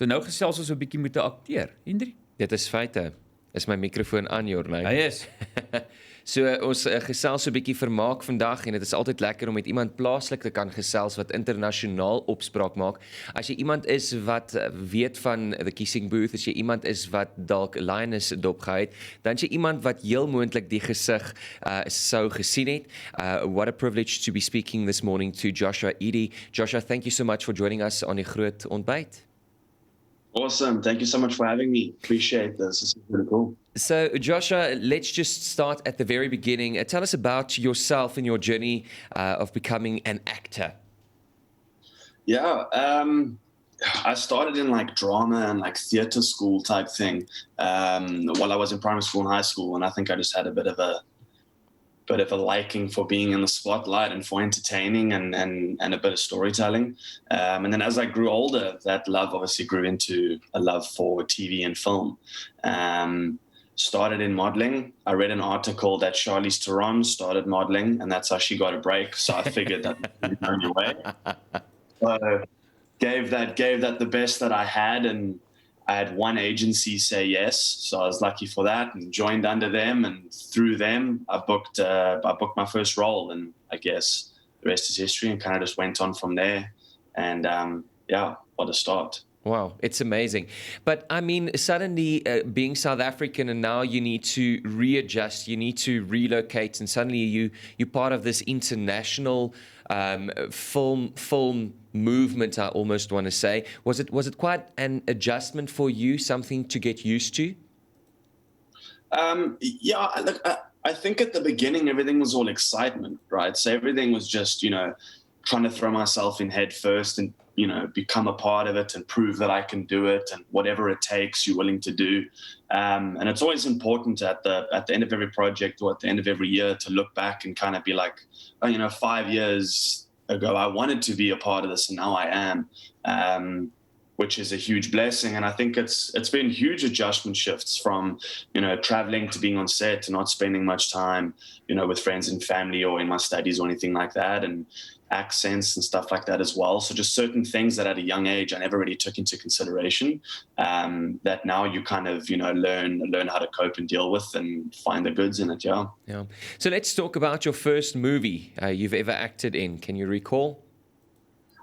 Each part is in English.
So nou gesels ons 'n bietjie met 'n akteur, Hendrik. Dit is feite. Is my mikrofoon aan, Jornay? Hy is. So ons gesels so 'n bietjie vermaak vandag en dit is altyd lekker om met iemand plaaslik te kan gesels wat internasionaal opspraak maak. As jy iemand is wat weet van The Kissing Booth, as jy iemand is wat dalk Lioness dopgehou het, dan is jy iemand wat heel moontlik die gesig sou gesien het. What a privilege to be speaking this morning to Joshua Eady. Joshua, thank you so much for joining us on die groot ontbyt. Awesome. Thank you so much for having me. Appreciate this. This is really cool. So, Joshua, let's just start at the very beginning. Tell us about yourself and your journey of becoming an actor. Yeah. I started in like drama and like theater school type thing while I was in primary school and high school. And I think I just had a bit of a liking for being in the spotlight and for entertaining and a bit of storytelling. And then as I grew older, that love obviously grew into a love for TV and film. Started in modeling. I read an article that Charlize Theron started modeling, and that's how she got a break. So I figured that was the only way. So gave that the best that I had, and I had one agency say yes, so I was lucky for that and joined under them, and through them I booked my first role, and I guess the rest is history, and kind of just went on from there. And what a start. Wow, it's amazing. But I mean, suddenly being South African, and now you need to readjust, you need to relocate, and suddenly you're part of this international film movement, I almost want to say. Was it quite an adjustment for you, something to get used to? I think at the beginning everything was all excitement, right? So everything was just, trying to throw myself in head first and, become a part of it and prove that I can do it, and whatever it takes, you're willing to do. And it's always important at the end of every project or at the end of every year to look back and kind of be like, 5 years ago, I wanted to be a part of this, and now I am, which is a huge blessing. And I think it's been huge adjustment shifts from, traveling to being on set to not spending much time, with friends and family or in my studies or anything like that, and accents and stuff like that as well. So just certain things that at a young age I never really took into consideration, that now you kind of, learn how to cope and deal with and find the goods in it. Yeah. So let's talk about your first movie you've ever acted in. Can you recall?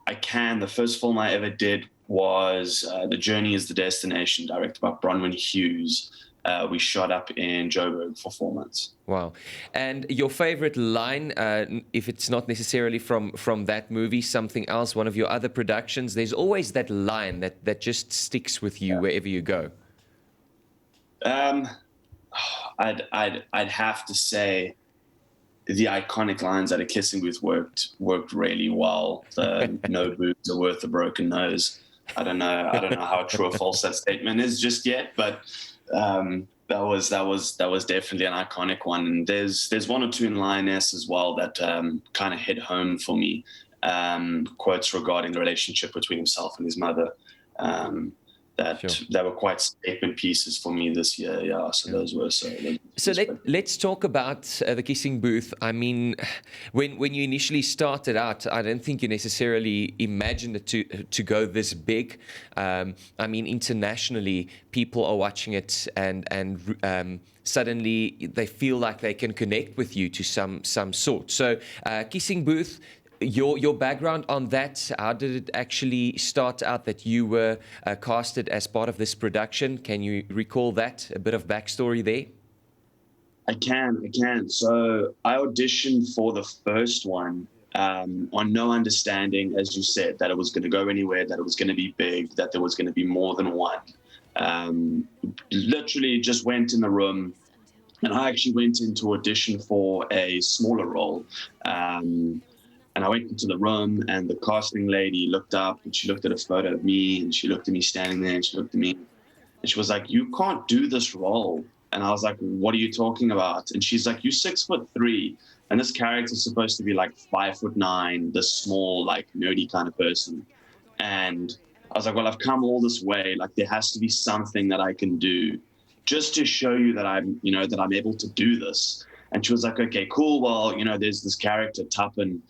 I can. The first film I ever did was The Journey is the Destination, directed by Bronwyn Hughes. We shot up in Joburg for 4 months. Wow. And your favorite line, if it's not necessarily from that movie, something else, one of your other productions, there's always that line that just sticks with you wherever you go. I'd have to say the iconic lines at A Kissing Booth worked really well. The no boobs are worth a broken nose. I don't know how true or false that statement is just yet, but that was definitely an iconic one. And there's one or two in Lioness as well that kind of hit home for me. Quotes regarding the relationship between himself and his mother. That were quite statement pieces for me this year. Yeah, so those were so. Let's talk about The Kissing Booth. I mean, when you initially started out, I don't think you necessarily imagined it to go this big. I mean, internationally, people are watching it, and suddenly they feel like they can connect with you to some sort. So, Kissing Booth. Your background on that, how did it actually start out that you were casted as part of this production? Can you recall that, a bit of backstory there? I can. So I auditioned for the first one on no understanding, as you said, that it was going to go anywhere, that it was going to be big, that there was going to be more than one. Literally just went in the room, and I actually went in to audition for a smaller role. And I went into the room, and the casting lady looked up, and she looked at a photo of me, and she looked at me standing there, and she looked at me, and she was like, "You can't do this role." And I was like, "What are you talking about?" And she's like, "You're 6'3", and this character's supposed to be like 5'9", this small, like nerdy kind of person. And I was like, "Well, I've come all this way. Like, there has to be something that I can do just to show you that that I'm able to do this." And she was like, "Okay, cool. Well, there's this character, Tuppen,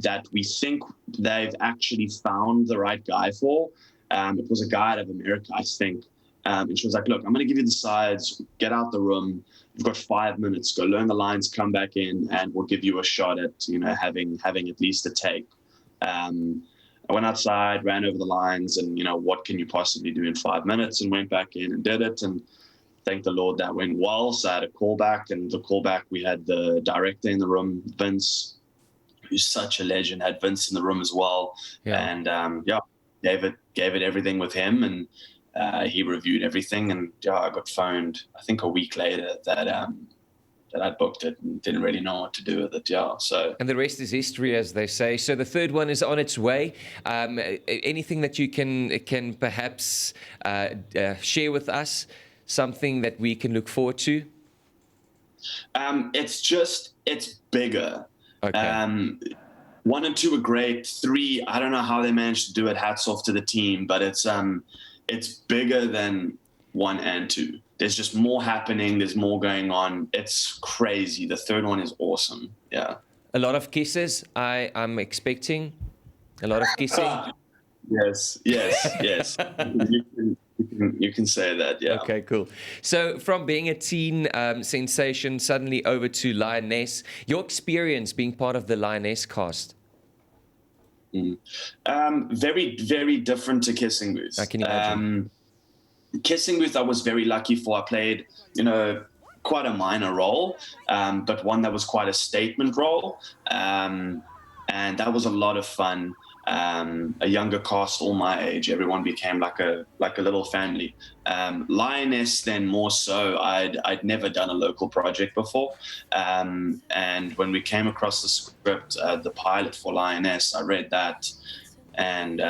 that we think they've actually found the right guy for. It was a guy out of America, I think. And she was like, look, I'm going to give you the sides, get out the room. You've got 5 minutes, go learn the lines, come back in, and we'll give you a shot at, having at least a take. I went outside, ran over the lines, and, what can you possibly do in 5 minutes, and went back in and did it. And thank the Lord that went well. So I had a callback, and the callback, we had the director in the room, Vince, who's such a legend, had Vince in the room as well. Yeah. And gave it everything with him, and he reviewed everything. And I got phoned, I think a week later, that I'd booked it and didn't really know what to do with it. So. And the rest is history, as they say. So the third one is on its way. Anything that you can perhaps share with us? Something that we can look forward to? It's bigger. Okay. 1 and 2 are great. 3, I don't know how they managed to do it. Hats off to the team, but it's bigger than 1 and 2. There's just more happening. There's more going on. It's crazy. The third one is awesome. Yeah. A lot of kisses. I'm expecting a lot of kissing. Yes. You can say that, yeah. Okay, cool. So from being a teen sensation, suddenly over to Lioness, your experience being part of the Lioness cast? Very, very different to Kissing Booth. I can imagine. Kissing Booth, I was very lucky for. I played, quite a minor role, but one that was quite a statement role. And that was a lot of fun. A younger cast, all my age, everyone became like a little family. Lioness, then more so, I'd never done a local project before, and when we came across the script, the pilot for Lioness, I read that, and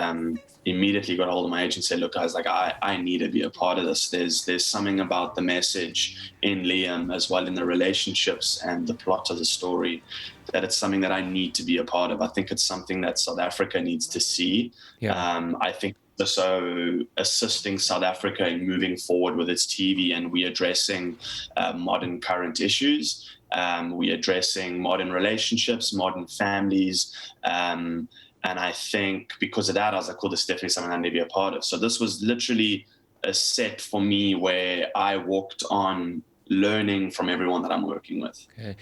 immediately got a hold of my agent and said, look guys, like I need to be a part of this. There's something about the message in Liam, as well in the relationships and the plot of the story, that it's something that I need to be a part of. I think it's something that South Africa needs to see. Yeah. I think also assisting South Africa in moving forward with its TV, and we addressing modern current issues. We addressing modern relationships, modern families. And I think because of that, I was like, cool, this is definitely something I need to be a part of. So this was literally a set for me where I walked on learning from everyone that I'm working with. Okay.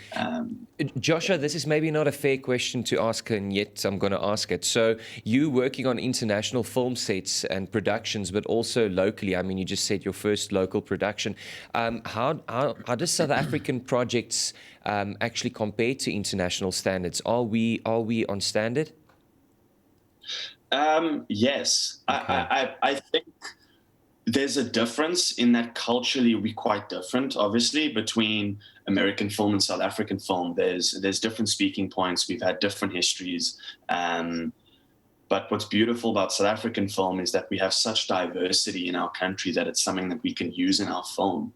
Joshua, this is maybe not a fair question to ask, and yet I'm going to ask it. So you working on international film sets and productions, but also locally. I mean, you just said your first local production. How does South African projects actually compare to international standards? Are we on standard? Yes. Okay. I think there's a difference in that culturally we're quite different, obviously, between American film and South African film. There's different speaking points. We've had different histories. But what's beautiful about South African film is that we have such diversity in our country that it's something that we can use in our film.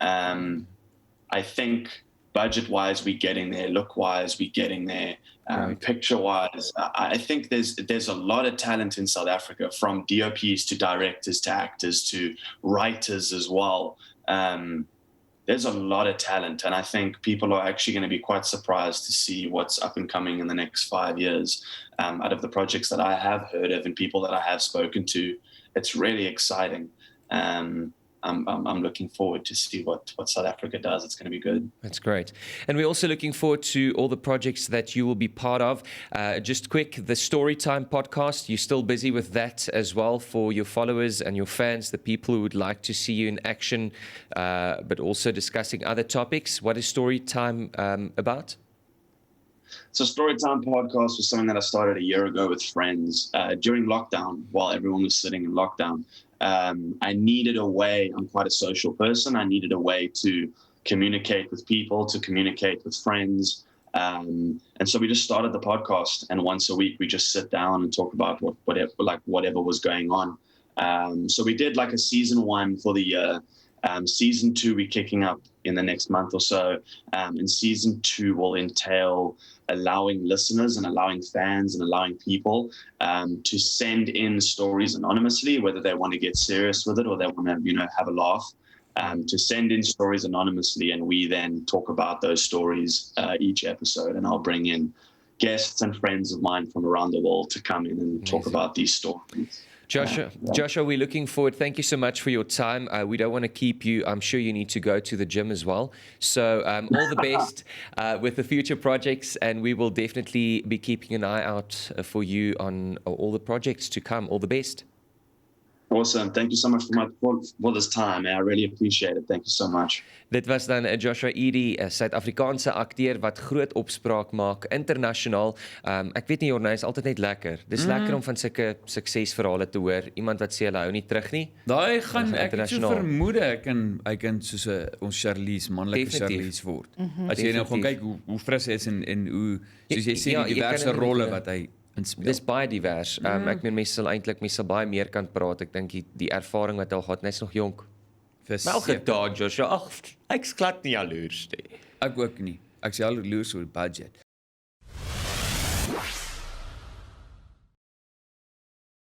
I think budget-wise, we're getting there. Look-wise, we're getting there. Right. Picture-wise, I think there's a lot of talent in South Africa, from DOPs to directors to actors to writers as well. There's a lot of talent, and I think people are actually going to be quite surprised to see what's up and coming in the next 5 years. Out of the projects that I have heard of and people that I have spoken to, it's really exciting. I'm looking forward to see what South Africa does. It's going to be good. That's great. And we're also looking forward to all the projects that you will be part of. Just quick, the Storytime podcast, you're still busy with that as well for your followers and your fans, the people who would like to see you in action, but also discussing other topics. What is Storytime about? So Storytime podcast was something that I started a year ago with friends during lockdown, while everyone was sitting in lockdown. I needed a way. I'm quite a social person. I needed a way to communicate with people, to communicate with friends. And so we just started the podcast, and once a week we just sit down and talk about whatever was going on. So we did like a season 1 for the year. Season 2 we're kicking up in the next month or so. And season 2 will entail allowing listeners and allowing fans and allowing people to send in stories anonymously, whether they want to get serious with it or they want to, have a laugh, to send in stories anonymously. And we then talk about those stories each episode. And I'll bring in guests and friends of mine from around the world to come in and talk about these stories. Joshua, we're looking forward. Thank you so much for your time. We don't want to keep you. I'm sure you need to go to the gym as well. So all the best with the future projects, and we will definitely be keeping an eye out for you on all the projects to come. All the best. Awesome. Thank you so much for this time. I really appreciate it. Thank you so much. Dit was dan Joshua Eady, 'n Suid-Afrikaanse akteur wat groot opspraak maak internasionaal. Ek weet nie, Jorna, is altyd net lekker. Dis lekker om van sulke suksesverhale te hoor. Iemand wat sê hulle hou nie terug nie. Daai gaan ek het so internasionaal. vermoed hy kan soos 'n ons Charlize, manlike Definitief. Charlize word. As jy nou gaan kyk hoe fris hy is en hoe soos jy sê Ja, die jy kan diverse in- rolle wat hy inspel. Dis baie divers. Ek meen mense sal baie meer kan praat. Ek dink die ervaring wat hy al gehad, hy's nog jonk. Wel gedaan, Joshua. Ag, ek's glad nie jaloers nie. Ek ook nie. Ek sê jaloers oor die budget.